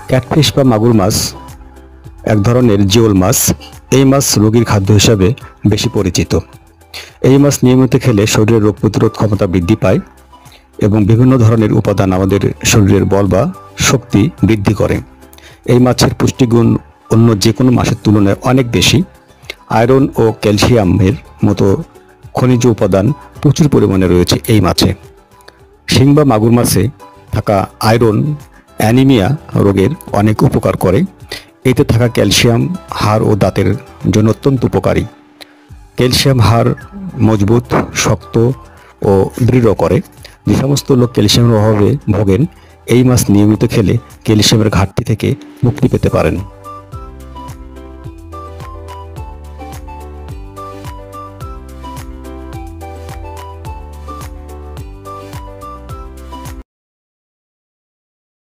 Catfish বা মাগুর মাছ এক ধরনের জিওল মাছ। এই মাছ রোগীর খাদ্য হিসাবে বেশি পরিচিত। এই মাছ নিয়মিত খেলে শরীরের রোগ প্রতিরোধ ক্ষমতা বৃদ্ধি পায় এবং বিভিন্ন ধরনের উপাদান আমাদের শরীরের বল বা শক্তি বৃদ্ধি করে। এই মাছের পুষ্টিগুণ অন্য যে কোনো মাছের তুলনায় অনেক বেশি। আয়রন ও ক্যালসিয়ামের মতো খনিজ উপাদান প্রচুর পরিমাণে রয়েছে এই মাছে। শিং বা মাগুর মাছে থাকা আয়রন অ্যানিমিয়া রোগের অনেক উপকার করে। এতে থাকা ক্যালসিয়াম হাড় ও দাঁতের জন্য অত্যন্ত উপকারী। ক্যালসিয়াম হাড় মজবুত, শক্ত ও দৃঢ় করে। যে সমস্ত লোক ক্যালসিয়ামের অভাবে ভোগেন, এই মাছ নিয়মিত খেলে ক্যালসিয়ামের ঘাটতি থেকে মুক্তি পেতে পারেন।